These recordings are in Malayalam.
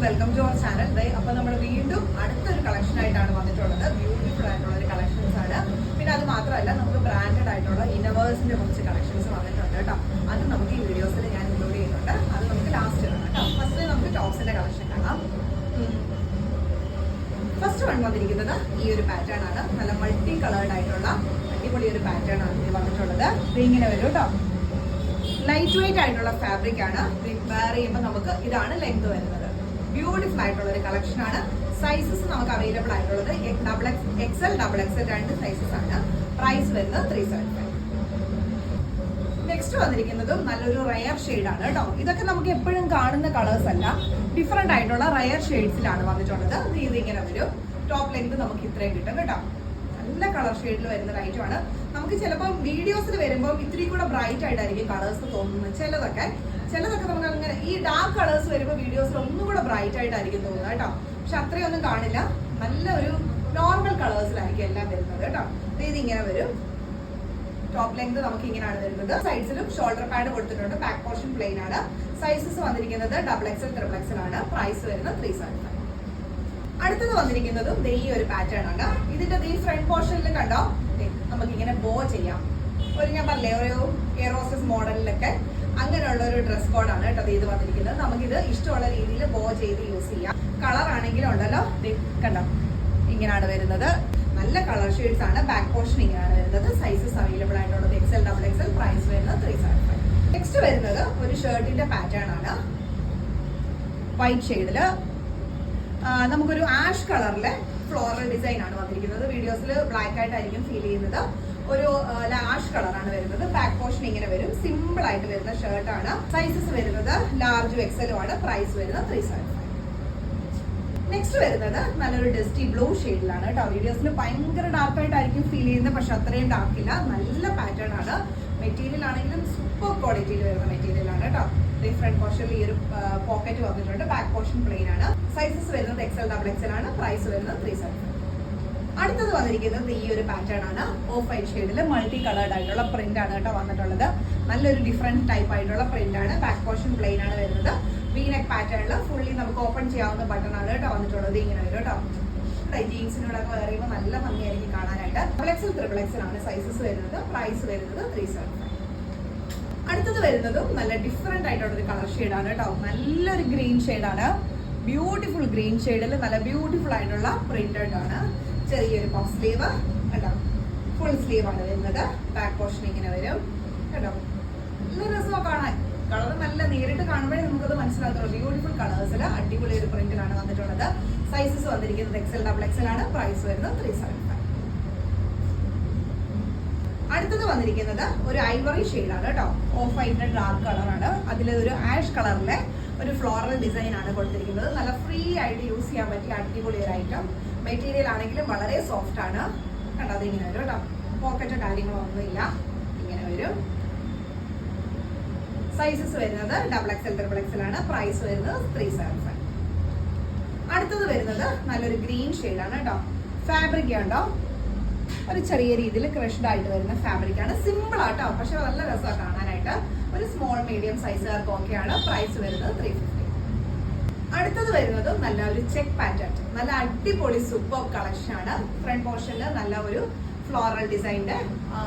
Welcome to our channel. അപ്പോൾ നമ്മൾ വീണ്ടും അടുത്തൊരു കളക്ഷൻ ആയിട്ടാണ് വന്നിട്ടുള്ളത്. ബ്യൂട്ടിഫുൾ ആയിട്ടുള്ള ഒരു കളക്ഷൻസ് ആണ്. പിന്നെ അത് മാത്രമല്ല നമുക്ക് ബ്രാൻഡഡ് ആയിട്ടുള്ള ഇന്നവേഴ്സിന്റെ കുറച്ച് കളക്ഷൻസ് വന്നിട്ടുണ്ട് കേട്ടോ. അത് നമുക്ക് ഈ വീഡിയോസിൽ ഞാൻ ഇൻക്ലൂഡ് ചെയ്യുന്നുണ്ട്. അത് നമുക്ക് ലാസ്റ്റ് കാണാം കേട്ടോ. ഫസ്റ്റ് നമുക്ക് ടോപ്സിന്റെ കളക്ഷൻ കാണാം. ഫസ്റ്റ് വൺ വന്നിരിക്കുന്നത് ഈ ഒരു പാറ്റേൺ ആണ്. നല്ല മൾട്ടി കളേർഡ് ആയിട്ടുള്ള അടിപൊളി ഒരു പാറ്റേൺ ആണ് ഇത് വന്നിട്ടുള്ളത്. ഇത് ഇങ്ങനെ വരും കേട്ടോ. ലൈറ്റ് വെയിറ്റ് ആയിട്ടുള്ള ഫാബ്രിക് ആണ്. വെയർ ചെയ്യുമ്പോൾ നമുക്ക് ഇതാണ് ലെങ്ത് വരുന്നത്. ബ്യൂട്ടിഫുൾ ആയിട്ടുള്ള ഒരു കളക്ഷൻ ആണ്. സൈസസ് നമുക്ക് അവൈലബിൾ ആയിട്ടുള്ളത് XL, XXL രണ്ട് സൈസസ് ആണ്. പ്രൈസ് വരുന്നത് 375. നെക്സ്റ്റ് വന്നിരിക്കുന്നതും നല്ലൊരു റയർ ഷെയ്ഡ് ആണ് കേട്ടോ. ഇതൊക്കെ നമുക്ക് എപ്പോഴും കാണുന്ന കളേഴ്സ് അല്ല, ഡിഫറെന്റ് ആയിട്ടുള്ള റയർ ഷെയ്ഡ്സിലാണ് വന്നിട്ടുള്ളത്. ഇത് ഇങ്ങനെ വരും. ടോപ്പ് ലെങ്ത് നമുക്ക് ഇത്രയും കിട്ടും കേട്ടോ. നല്ല കളർ ഷെയ്ഡിൽ വരുന്ന ഒരു ഐറ്റം ആണ്. നമുക്ക് ചിലപ്പോൾ വീഡിയോസിൽ വരുമ്പോൾ ഇത്തിരി കൂടെ ബ്രൈറ്റ് ആയിട്ടായിരിക്കും കളേഴ്സ് തോന്നുന്നത്. ചിലതൊക്കെ നമുക്ക് അങ്ങനെ ഈ ഡാർക്ക് കളേഴ്സ് വരുമ്പോൾ വീഡിയോസിൽ ഒന്നും കൂടെ ബ്രൈറ്റ് ആയിട്ടായിരിക്കും തോന്നുന്നത് കേട്ടോ. പക്ഷെ അത്രയൊന്നും കാണില്ല. നല്ല ഒരു നോർമൽ കളേഴ്സിലായിരിക്കും എല്ലാം വരുന്നത് കേട്ടോ. ഇത് ഇങ്ങനെ വരും. ടോപ്പ് ലെങ്ത് നമുക്ക് ഇങ്ങനെയാണ് വരുന്നത്. സൈഡ്സിലും ഷോൾഡർ പാഡ് കൊടുത്തിട്ടുണ്ട്. ബാക്ക് പോർഷൻ പ്ലെയിൻ ആണ്. സൈസസ് വന്നിരിക്കുന്നത് XXL, XXL ആണ്. പ്രൈസ് വരുന്നത് 375. അടുത്തത് വന്നിരിക്കുന്നതും ഈ ഒരു പാറ്റേൺ ആണ്. ഇതിന്റെ ഈ ഫ്രണ്ട് പോർഷനിൽ കണ്ടോ, നമുക്ക് ഇങ്ങനെ ബോ ചെയ്യാം. ഒരു ഞാൻ പറഞ്ഞില്ലേ ഒരു എയറോസസ് മോഡലിലൊക്കെ അങ്ങനെയുള്ള ഒരു ഡ്രസ് കോഡാണ് കേട്ടോ ഇത് വന്നിരിക്കുന്നത്. നമുക്കിത് ഇഷ്ടമുള്ള രീതിയിൽ ബോ ചെയ്ത് യൂസ് ചെയ്യാം. കളർ ആണെങ്കിലും ഉണ്ടല്ലോ, കണ്ടോ ഇങ്ങനെയാണ് വരുന്നത്. നല്ല കളർ ഷെയ്ഡ്സ് ആണ്. ബാക്ക് പോർഷൻ ഇങ്ങനെയാണ് വരുന്നത്. സൈസസ് അവൈലബിൾ ആയിട്ടുള്ളത് XL, XXL. പ്രൈസ് വരുന്നത് 375. നെക്സ്റ്റ് വരുന്നത് ഒരു ഷർട്ടിന്റെ പാറ്റേൺ ആണ്. വൈറ്റ് ഷെയ്ഡില് നമുക്കൊരു ആഷ് കളറിലെ ഫ്ലോറൽ ഡിസൈൻ ആണ് വന്നിരിക്കുന്നത്. വീഡിയോസിൽ ബ്ലാക്ക് ആയിട്ടായിരിക്കും ഫീൽ ചെയ്യുന്നത്. ഒരു ആഷ് കളറാണ് വരുന്നത്. ബാക്ക് പോർഷൻ ഇങ്ങനെ വരും. സിമ്പിൾ ആയിട്ട് വരുന്ന ഷർട്ടാണ്. സൈസസ് വരുന്നത് ലാർജും XL ആണ്. പ്രൈസ് വരുന്നത് 375. നെക്സ്റ്റ് വരുന്നത് നല്ലൊരു ഡസ്റ്റി ബ്ലൂ ഷെയ്ഡിലാണ് കേട്ടോ. വീഡിയോസിൽ ഭയങ്കര ഡാർക്ക് ആയിട്ടായിരിക്കും ഫീൽ ചെയ്യുന്നത്, പക്ഷെ അത്രയും ഡാർക്ക് ഇല്ല. നല്ല പാറ്റേൺ ആണ്. മെറ്റീരിയൽ ആണെങ്കിലും സൂപ്പർ ക്വാളിറ്റിയിൽ വരുന്ന മെറ്റീരിയൽ ആണ് കേട്ടോ. ഫ്രണ്ട് പോർഷനിൽ ഈ ഒരു പോക്കറ്റ് വന്നിട്ടുണ്ട്. ബാക്ക് പോർഷൻ പ്ലെയിൻ ആണ്. സൈസസ് വരുന്നത് XL, XXL ആണ്. പ്രൈസ് വരുന്നത് 375. അടുത്തത് വന്നിരിക്കുന്നത് ഈ ഒരു പാറ്റേൺ ആണ്. ഓഫ് വൈറ്റ് ഷെയ്ഡിൽ മൾട്ടി കളേർഡ് ആയിട്ടുള്ള പ്രിന്റ് ആണ് കേട്ടോ വന്നിട്ടുള്ളത്. നല്ലൊരു ഡിഫറെന്റ് ടൈപ്പ് ആയിട്ടുള്ള പ്രിന്റ് ആണ്. ബാക്ക് പോർഷൻ പ്ലെയിൻ ആണ് വരുന്നത്. V-neck പാറ്റേണിൽ ഫുള്ളി നമുക്ക് ഓപ്പൺ ചെയ്യാവുന്ന ബട്ടൺ ആണ് കേട്ടോ വന്നിട്ടുള്ളത്. ഇങ്ങനെ വരും കേട്ടോ. ജീൻസിനോടൊക്കെ വേറെ ചെയ്യുമ്പോൾ നല്ല ഭംഗിയായിരിക്കും കാണാനായിട്ട്. XXL, XXL ആണ് സൈസസ് വരുന്നത്. പ്രൈസ് വരുന്നത് 375. അടുത്തത് വരുന്നതും നല്ല ഡിഫറെന്റ് ആയിട്ടുള്ള ഒരു കളർ ഷെയ്ഡാണ് കേട്ടോ. നല്ലൊരു ഗ്രീൻ ഷെയ്ഡാണ്. ബ്യൂട്ടിഫുൾ ഗ്രീൻ ഷെയ്ഡിൽ നല്ല ബ്യൂട്ടിഫുൾ ആയിട്ടുള്ള പ്രിന്റഡ് ആണ്. ചെറിയൊരു പഫ് സ്ലീവ് കേട്ടോ. ഫുൾ സ്ലീവ് ആണ് വരുന്നത്. ബാക്ക് പോർഷൻ ഇങ്ങനെ വരും കേട്ടോ. നല്ല രസമാണ് കാണാൻ. കളർ നല്ല നേരിട്ട് കാണുമ്പോഴേ നമുക്കത് മനസ്സിലാകത്തുള്ളൂ. ബ്യൂട്ടിഫുൾ കളേഴ്സിൽ അടിപൊളി ഒരു പ്രിന്റിലാണ് വന്നിട്ടുള്ളത്. സൈസസ് വന്നിരിക്കുന്നത് XL, XXL ആണ്. പ്രൈസ് വരുന്നത് 375. അടുത്തത് വന്നിരിക്കുന്നത് ഒരു ഐവറി ഷെയ്ഡാണ് കേട്ടോ. ഓഫ് വൈറ്റിന്റെ ഡാർക്ക് കളറാണ്. അതിൽ ഒരു ആഷ് കളറിലെ ഒരു ഫ്ലോറൽ ഡിസൈൻ ആണ് കൊടുത്തിരിക്കുന്നത്. നല്ല ഫ്രീ ആയിട്ട് യൂസ് ചെയ്യാൻ പറ്റിയ അടിപൊളി ഒരു ഐറ്റം. മെറ്റീരിയൽ ആണെങ്കിലും വളരെ സോഫ്റ്റ് ആണ് കണ്ടോ. അത് ഇങ്ങനെ വരും കേട്ടോ. പോക്കറ്റോ കാര്യങ്ങളോ ഒന്നുമില്ല. ഇങ്ങനെ വരും. സൈസസ് വരുന്നത് XXL, XXL ആണ്. പ്രൈസ് വരുന്നത് 375. അടുത്തത് വരുന്നത് നല്ലൊരു ഗ്രീൻ ഷെയ്ഡാണ് കേട്ടോ. ഫാബ്രിക് ഉണ്ടോ ഒരു ചെറിയ രീതിയിൽ ക്രഷ്ഡ് ആയിട്ട് വരുന്ന ഫാബ്രിക് ആണ്. സിമ്പിൾ ആട്ടോ, പക്ഷെ നല്ല രസമാണ് കാണാനായിട്ട്. ഒരു സ്മോൾ മീഡിയം സൈസുകാർക്ക് ഓക്കെയാണ്. പ്രൈസ് വരുന്നത് 350. അടുത്തത് വരുന്നത് നല്ല ഒരു ചെക്ക് പാറ്റേൺ. നല്ല അടിപൊളി സൂപ്പർ കളക്ഷൻ ആണ്. ഫ്രണ്ട് പോർഷനിൽ നല്ല ഒരു ഫ്ലോറൽ ഡിസൈൻ്റെ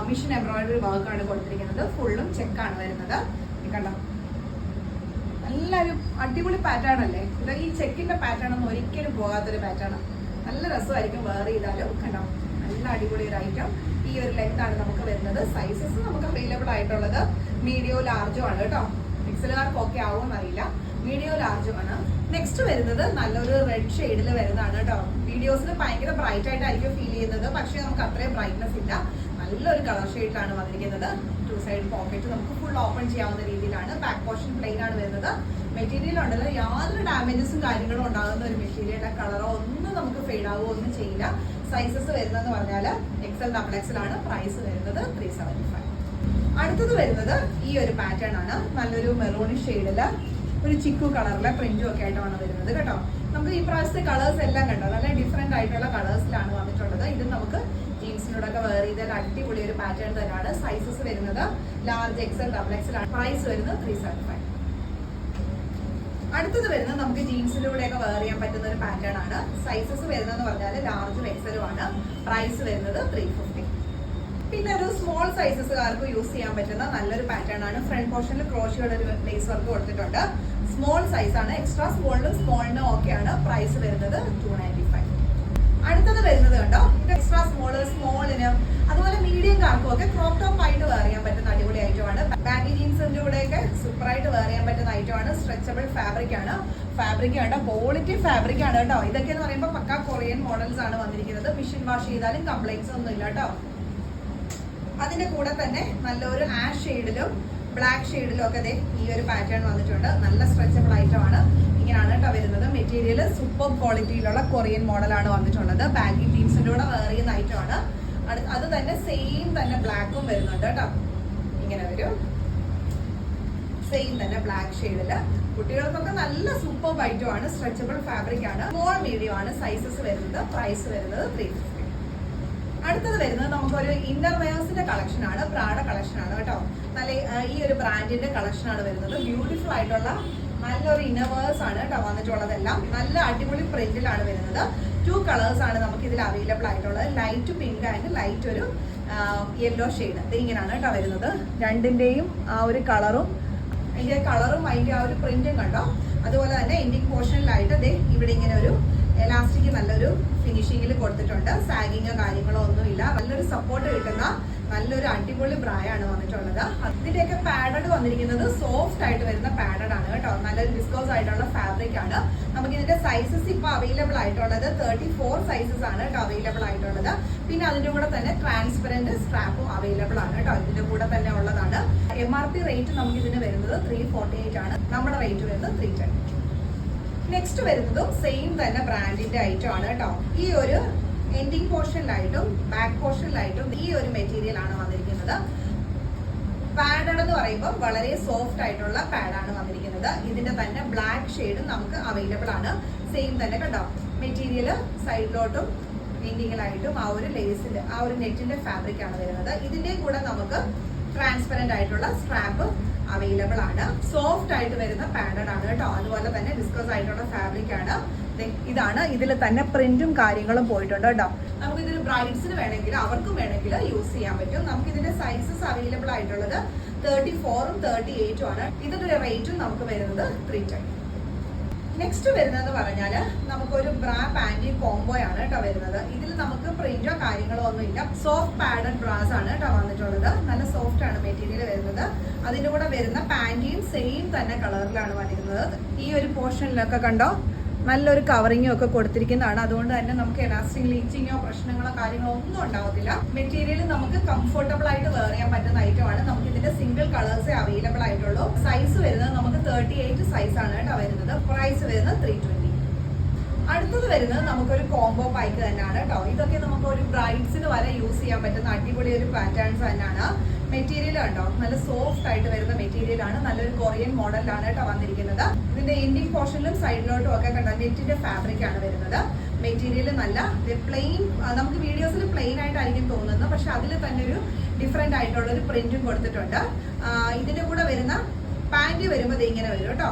മിഷൻ എംബ്രോയിഡറി വർക്ക് ആണ് കൊടുത്തിരിക്കുന്നത്. ഫുള്ളും ചെക്കാണ് വരുന്നത്. കണ്ടോ നല്ലൊരു അടിപൊളി പാറ്റേൺ അല്ലേ ഇത്. ഈ ചെക്കിന്റെ പാറ്റേൺ ഒന്നും ഒരിക്കലും പോകാത്തൊരു പാറ്റേൺ. നല്ല രസമായിരിക്കും വേറെ ചെയ്താലും. കണ്ടോ നല്ല അടിപൊളി ഒരു ഐറ്റം. ഈ ഒരു ലെങ്ത് ആണ് നമുക്ക് വരുന്നത്. സൈസസ് നമുക്ക് അവൈലബിൾ ആയിട്ടുള്ളത് മീഡിയോ ലാർജും ആണ് കേട്ടോ. XLകാർക്ക് ഓക്കെ ആവുമെന്ന് അറിയില്ല. മീഡിയോ ലാർജും ആണ്. നെക്സ്റ്റ് വരുന്നത് നല്ലൊരു റെഡ് ഷെയ്ഡിൽ വരുന്നതാണ് കേട്ടോ. വീഡിയോസിൽ ഭയങ്കര ബ്രൈറ്റ് ആയിട്ടായിരിക്കും ഫീൽ ചെയ്യുന്നത്, പക്ഷെ നമുക്ക് അത്രയും ബ്രൈറ്റ്നെസ് ഇല്ല. നല്ലൊരു കളർ ഷെയ്ഡിലാണ് വന്നിരിക്കുന്നത്. ടു സൈഡ് പോക്കറ്റ് നമുക്ക് ഫുൾ ഓപ്പൺ ചെയ്യാവുന്ന രീതിയിലാണ്. ബാക്ക് പോർഷൻ പ്ലെയിൻ ആണ് വരുന്നത്. മെറ്റീരിയൽ ഉണ്ടല്ലോ യാതൊരു ഡാമേജസും കാര്യങ്ങളും ഉണ്ടാകുന്ന ഒരു മെറ്റീരിയൽ. കളറോ ഒന്നും നമുക്ക് ഫെയ്ഡ് ആവുകയോ ഒന്നും ചെയ്യില്ല. സൈസസ് വരുന്നതെന്ന് പറഞ്ഞാൽ XL, XXL ആണ്. പ്രൈസ് വരുന്നത് 375. അടുത്തത് വരുന്നത് ഈ ഒരു പാറ്റേൺ ആണ്. നല്ലൊരു മെറൂണിഷ് ഷെയ്ഡില് ഒരു ചിക്കു കളറിലെ പ്രിന്റും ഒക്കെ ആയിട്ടാണ് വരുന്നത് കേട്ടോ. നമുക്ക് ഈ പ്രാവശ്യത്തെ കളേഴ്സ് എല്ലാം കണ്ടോ നല്ല ഡിഫറെന്റ് ആയിട്ടുള്ള കളേഴ്സിലാണ് വന്നിട്ടുള്ളത്. ഇത് നമുക്ക് ജീൻസിനോടൊക്കെ വേറെ ചെയ്താൽ അടിപൊളി ഒരു പാറ്റേൺ തന്നെയാണ്. സൈസസ് വരുന്നത് ലാർജ് XL, XXL ആണ്. പ്രൈസ് വരുന്നത് 375. അടുത്തത് വരുന്നത് നമുക്ക് ജീൻസിലൂടെയൊക്കെ വെയർ ചെയ്യാൻ പറ്റുന്ന ഒരു പാറ്റേൺ ആണ്. സൈസസ് വരുന്നതെന്ന് പറഞ്ഞാൽ ലാർജും എക്സലും ആണ്. പ്രൈസ് വരുന്നത് 350. പിന്നെ ഒരു സ്മോൾ സൈസസുകാർക്ക് യൂസ് ചെയ്യാൻ പറ്റുന്ന നല്ലൊരു പാറ്റേൺ ആണ്. ഫ്രണ്ട് പോർഷനിൽ ക്രോഷിയുടെ ഒരു ലേസ് വർക്ക് കൊടുത്തിട്ടുണ്ട്. സ്മോൾ സൈസ് ആണ്. എക്സ്ട്രാ സ്മോളിനും സ്മോളിനും ഓക്കെയാണ്. പ്രൈസ് വരുന്നത് 295. അടുത്തത് വരുന്നത് കണ്ടോ, എക്സ്ട്രാ സ്മോളിന് അതുപോലെ മീഡിയംകാർക്കും ഒക്കെ ക്രോപ്പ് ടോപ്പ് ആയിട്ട് വെയർ ചെയ്യാൻ പറ്റുന്ന അടിപൊളി ഐറ്റമാണ്. ബാഗി ജീൻസിന്റെ കൂടെയൊക്കെ സൂപ്പർ ആയിട്ട് വെയർ ചെയ്യാൻ പറ്റുന്ന ഐറ്റമാണ്. സ്ട്രെച്ചബിൾ ഫാബ്രിക് ആണ്. ഫാബ്രിക് ആണ് ക്വാളിറ്റി ഫാബ്രിക് ആണ് കേട്ടോ. ഇതൊക്കെ എന്ന് പറയുമ്പോൾ പക്ക കൊറിയൻ മോഡൽസ് ആണ് വന്നിരിക്കുന്നത്. മെഷീൻ വാഷ് ചെയ്താലും കംപ്ലൈന്റ്സ് ഒന്നും ഇല്ല കേട്ടോ. അതിന്റെ കൂടെ തന്നെ നല്ലൊരു ആഷ് ഷെയ്ഡിലും ബ്ലാക്ക് ഷെയ്ഡിലും ഒക്കെ ഈ ഒരു പാറ്റേൺ വന്നിട്ടുണ്ട്. നല്ല സ്ട്രെച്ചബിൾ ഐറ്റം ആണ്. ഇങ്ങനെയാണ് കേട്ടോ വരുന്നത്. മെറ്റീരിയൽ സൂപ്പർ ക്വാളിറ്റിയിലുള്ള കൊറിയൻ മോഡലാണ് വന്നിട്ടുള്ളത്. ബാഗി ജീൻസിന്റെ കൂടെ വെയർ ചെയ്യുന്ന ഐറ്റം ആണ്. അത് തന്നെ സെയിം തന്നെ ബ്ലാക്കും വരുന്നുണ്ട് കേട്ടോ. ഇങ്ങനെ വരും. സെയിം തന്നെ ബ്ലാക്ക് ഷെയ്ഡില് കുട്ടികൾക്കൊക്കെ നല്ല സൂപ്പർ ഐറ്റം ആണ്. സ്ട്രെച്ചബിൾ ഫാബ്രിക് ആണ്. സ്മോൾ മീഡിയം ആണ് സൈസസ് വരുന്നത്. പ്രൈസ് വരുന്നത് 350. അടുത്തത് വരുന്നത് നമുക്കൊരു ഇന്നർ വെയേഴ്സിന്റെ കളക്ഷൻ ആണ്. പ്രാഡ കളക്ഷൻ ആണ് കേട്ടോ. നല്ല ഈ ഒരു ബ്രാൻഡിന്റെ കളക്ഷൻ ആണ് വരുന്നത്. ബ്യൂട്ടിഫുൾ ആയിട്ടുള്ള നല്ലൊരു ഇന്നവേഴ്സ് ആണ് കേട്ടോ വന്നിട്ടുള്ളതെല്ലാം. നല്ല അടിപൊളി പ്രിന്റിലാണ് വരുന്നത്. 2 കളേഴ്സ് ആണ് നമുക്ക് ഇതിൽ അവൈലബിൾ ആയിട്ടുള്ളത്. ലൈറ്റ് പിങ്ക് ആൻഡ് ലൈറ്റ് ഒരു യെല്ലോ ഷെയ്ഡ്. ഇങ്ങനെയാണ് കേട്ടോ വരുന്നത്. രണ്ടിന്റെയും ആ ഒരു കളറും അതിന്റെ ആ ഒരു പ്രിന്റും കണ്ടോ. അതുപോലെ തന്നെ എൻഡിങ് പോർഷനിലായിട്ട് ഇവിടെ ഇങ്ങനെ ഒരു എലാസ്റ്റിക് നല്ലൊരു ഫിനിഷിങ്ങിൽ കൊടുത്തിട്ടുണ്ട്. സാഗിങ്ങോ കാര്യങ്ങളോ ഒന്നുമില്ല. നല്ലൊരു സപ്പോർട്ട് കിട്ടുന്ന നല്ലൊരു അടിപൊളി ബ്രായാണ് വന്നിട്ടുള്ളത്. അതിന്റെയൊക്കെ പാഡഡ് വന്നിരിക്കുന്നത് സോഫ്റ്റ് ആയിട്ട് വരുന്ന പാഡഡ് ആണ് കേട്ടോ. നല്ലൊരു വിസ്കോസ് ആയിട്ടുള്ള ഫാബ്രിക് ആണ്. നമുക്ക് ഇതിന്റെ സൈസസ് ഇപ്പൊ അവൈലബിൾ ആയിട്ടുള്ളത് 34 സൈസസ് ആണ് കേട്ടോ അവൈലബിൾ ആയിട്ടുള്ളത്. പിന്നെ അതിന്റെ കൂടെ തന്നെ ട്രാൻസ്പെറന്റ് സ്ട്രാപ്പും അവൈലബിൾ ആണ് കേട്ടോ. ഇതിന്റെ കൂടെ തന്നെ ഉള്ളതാണ്. MRP റേറ്റ് നമുക്ക് ഇതിന് വരുന്നത് 348 ആണ്. നമ്മുടെ റേറ്റ് വരുന്നത് 310. നെക്സ്റ്റ് വരുന്നതും സെയിം തന്നെ ബ്രാൻഡിന്റെ ഐറ്റം ആണ് കേട്ടോ. ഈ ഒരു എൻഡിങ് പോർഷനിലായിട്ടും ബാക്ക് പോർഷനിലായിട്ടും ഈ ഒരു മെറ്റീരിയൽ ആണ് വന്നിരിക്കുന്നത്. പാഡഡ് എന്ന് പറയുമ്പോൾ വളരെ സോഫ്റ്റ് ആയിട്ടുള്ള പാഡാണ് വന്നിരിക്കുന്നത്. ഇതിന്റെ തന്നെ ബ്ലാക്ക് ഷെയ്ഡും നമുക്ക് അവൈലബിൾ ആണ്. സെയിം തന്നെ കണ്ടോ. മെറ്റീരിയൽ സൈഡിലോട്ടും എൻഡിങ്ങിലായിട്ടും ആ ഒരു ലേസിന്റെ ആ ഒരു നെറ്റിന്റെ ഫാബ്രിക് ആണ് വരുന്നത്. ഇതിന്റെ കൂടെ നമുക്ക് ട്രാൻസ്പെറന്റ് ആയിട്ടുള്ള സ്ട്രാപ്പ് അവൈലബിൾ ആണ്. സോഫ്റ്റ് ആയിട്ട് വരുന്ന പാഡഡ് ആണ് കേട്ടോ. അതുപോലെ തന്നെ വിസ്കോസ് ആയിട്ടുള്ള ഫാബ്രിക് ആണ്. ഇതാണ്. ഇതിൽ തന്നെ പ്രിന്റും കാര്യങ്ങളും പോയിട്ടുണ്ട് കേട്ടോ. നമുക്ക് ഇതിൽ ബ്രൈഡ്സിന് വേണമെങ്കിൽ അവർക്കും വേണമെങ്കിൽ യൂസ് ചെയ്യാൻ പറ്റും. നമുക്ക് ഇതിന്റെ സൈസസ് അവൈലബിൾ ആയിട്ടുള്ളത് 34ഉം 38ഉം ആണ്. ഇതിന്റെ റേറ്റും നമുക്ക് വരുന്നത് 310. നെക്സ്റ്റ് വരുന്നത് പറഞ്ഞാല് നമുക്കൊരു ബ്രാ പാന്റി കോംബോ ആണ് കേട്ടോ വരുന്നത്. ഇതിൽ നമുക്ക് പ്രിന്റോ കാര്യങ്ങളോ ഒന്നും ഇല്ല. സോഫ്റ്റ് പാഡഡ് ബ്രാസ് ആണ് കേട്ടോ വന്നിട്ടുള്ളത്. നല്ല സോഫ്റ്റ് ആണ് മെറ്റീരിയൽ വരുന്നത്. അതിന്റെ കൂടെ വരുന്ന പാന്റിയും സെയിം തന്നെ കളറിലാണ് വന്നിരുന്നത്. ഈ ഒരു പോർഷനിലൊക്കെ കണ്ടോ നല്ലൊരു കവറിങ്ങും ഒക്കെ കൊടുത്തിരിക്കുന്നതാണ്. അതുകൊണ്ട് തന്നെ നമുക്ക് എലാസ്റ്റിക് ലീച്ചിങ്ങോ പ്രശ്നങ്ങളോ കാര്യങ്ങളോ ഒന്നും ഉണ്ടാവത്തില്ല. മെറ്റീരിയൽ നമുക്ക് കംഫർട്ടബിൾ ആയിട്ട് വെയർ ചെയ്യാൻ പറ്റുന്ന ഐറ്റമാണ്. നമുക്ക് ഇതിന്റെ സിംഗിൾ കളേഴ്സേ അവൈലബിൾ ആയിട്ടുള്ളൂ. സൈസ് വരുന്നത് നമുക്ക് 38 സൈസ് ആണ് കേട്ടോ വരുന്നത്. പ്രൈസ് വരുന്നത് 320. അടുത്തത് വരുന്നത് നമുക്കൊരു കോംബോ പാക്ക് തന്നെയാണ് കേട്ടോ. ഇതൊക്കെ നമുക്ക് ഒരു ബ്രൈഡ്സിന് വരെ യൂസ് ചെയ്യാൻ പറ്റുന്ന അടിപൊളി ഒരു പാറ്റേൺസ് തന്നെയാണ്. മെറ്റീരിയൽ കണ്ടോ നല്ല സോഫ്റ്റ് ആയിട്ട് വരുന്ന മെറ്റീരിയൽ ആണ്. നല്ലൊരു കൊറിയൻ മോഡലാണ് കേട്ടോ വന്നിരിക്കുന്നത്. ഇതിന്റെ എൻഡിങ് പോർഷനിലും സൈഡിലോട്ടും ഒക്കെ കണ്ടോ നെറ്റിന്റെ ഫാബ്രിക് ആണ് വരുന്നത്. മെറ്റീരിയൽ നല്ല പ്ലെയിൻ, നമുക്ക് വീഡിയോസിൽ പ്ലെയിൻ ആയിട്ടായിരിക്കും തോന്നുന്നത്. പക്ഷെ അതിൽ തന്നെ ഒരു ഡിഫറെന്റ് ആയിട്ടുള്ള ഒരു പ്രിന്റും കൊടുത്തിട്ടുണ്ട്. ഇതിന്റെ കൂടെ വരുന്ന പാന്റ് വരുമ്പോൾ ഇങ്ങനെ വരും കേട്ടോ.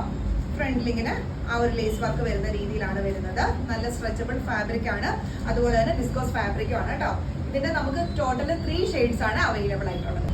ഫ്രണ്ടിൽ ഇങ്ങനെ ആ ഒരു ലേസ് വർക്ക് വരുന്ന രീതിയിലാണ് വരുന്നത്. നല്ല സ്ട്രെച്ചബിൾ ഫാബ്രിക് ആണ്. അതുപോലെ തന്നെ വിസ്കോസ് ഫാബ്രിക്കും ആണ് കേട്ടോ. ഇതിന്റെ നമുക്ക് ടോട്ടൽ 3 ഷെയ്ഡ്സ് ആണ് അവൈലബിൾ ആയിട്ടുള്ളത്.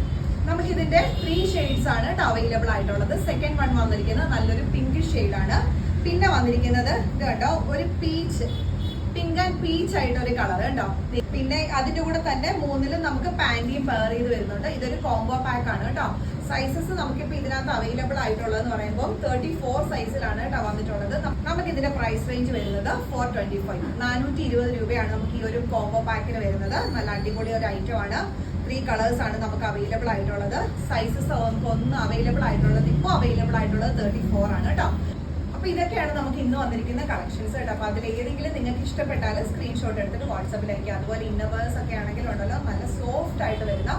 നമുക്ക് ഇതിന്റെ 3 ഷെയ്ഡ്സ് ആണ് കേട്ടോ അവൈലബിൾ ആയിട്ടുള്ളത്. സെക്കൻഡ് വൺ വന്നിരിക്കുന്നത് നല്ലൊരു പിങ്ക് ഷെയ്ഡാണ്. പിന്നെ വന്നിരിക്കുന്നത് ഇത് കേട്ടോ ഒരു പിങ്ക് ആൻഡ് പീച്ച് ആയിട്ട് ഒരു കളർ കേട്ടോ. പിന്നെ അതിന്റെ കൂടെ തന്നെ 3ലും നമുക്ക് പാന്റിയും പെയർ ചെയ്ത് വരുന്നുണ്ട്. ഇതൊരു കോംബോ പാക്ക് ആണ് കേട്ടോ. സൈസസ് നമുക്കിപ്പോ ഇതിനകത്ത് അവൈലബിൾ ആയിട്ടുള്ളതെന്ന് പറയുമ്പോൾ 34 സൈസിലാണ് കേട്ടോ വന്നിട്ടുള്ളത്. നമുക്ക് ഇതിന്റെ പ്രൈസ് റേഞ്ച് വരുന്നത് 425, 420 രൂപയാണ് നമുക്ക് ഈ ഒരു കോംബോ പാക്കിന് വരുന്നത്. നല്ല അടിപൊളി ഒരു ഐറ്റം ആണ്. 3 കളേഴ്സ് ആണ് നമുക്ക് അവൈലബിൾ ആയിട്ടുള്ളത്. സൈസസ് നമുക്ക് ഒന്ന് അവൈലബിൾ ആയിട്ടുള്ളത് ഇപ്പോൾ അവൈലബിൾ ആയിട്ടുള്ളത് 34 ആണ് കേട്ടോ. അപ്പൊ ഇതൊക്കെയാണ് നമുക്ക് ഇന്ന് വന്നിരിക്കുന്ന കളക്ഷൻസ് കേട്ടോ. അപ്പൊ അതിൽ ഏതെങ്കിലും നിങ്ങൾക്ക് ഇഷ്ടപ്പെട്ടാൽ സ്ക്രീൻഷോട്ട് എടുത്തിട്ട് വാട്സാപ്പിൽ അയക്കുക. അതുപോലെ ഇന്നവേഴ്സ് ഒക്കെ ആണെങ്കിൽ ഉണ്ടല്ലോ നല്ല സോഫ്റ്റ് ആയിട്ട് വരുന്ന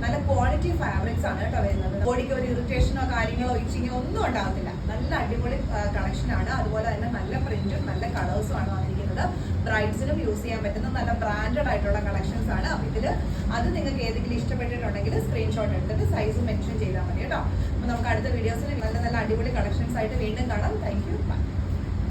നല്ല ക്വാളിറ്റി ഫാബ്രിക്സ് ആണ് കേട്ടോ വരുന്നത്. ബോഡിക്ക് ഒരു ഇറിറ്റേഷനോ കാര്യങ്ങളോ ഇച്ചിങ്ങോ ഒന്നും ഉണ്ടാകത്തില്ല. നല്ല അടിപൊളി കളക്ഷൻ ആണ്. അതുപോലെ തന്നെ നല്ല പ്രിന്റും നല്ല കളേഴ്സും ആണ് വന്നിരിക്കുന്നത്. ബ്രൈഡ്സിനും യൂസ് ചെയ്യാൻ പറ്റുന്ന നല്ല ബ്രാൻഡഡ് ആയിട്ടുള്ള കളക്ഷൻസ് ആണ്. അപ്പൊ ഇതിൽ അത് നിങ്ങൾക്ക് ഏതെങ്കിലും ഇഷ്ടപ്പെട്ടിട്ടുണ്ടെങ്കിൽ സ്ക്രീൻഷോട്ട് എടുത്തിട്ട് സൈസ് മെൻഷൻ ചെയ്താൽ മതി കേട്ടോ. അപ്പൊ നമുക്ക് അടുത്ത വീഡിയോസിൽ നല്ല നല്ല അടിപൊളി കളക്ഷൻസ് ആയിട്ട് വീണ്ടും കാണാം. Thank you.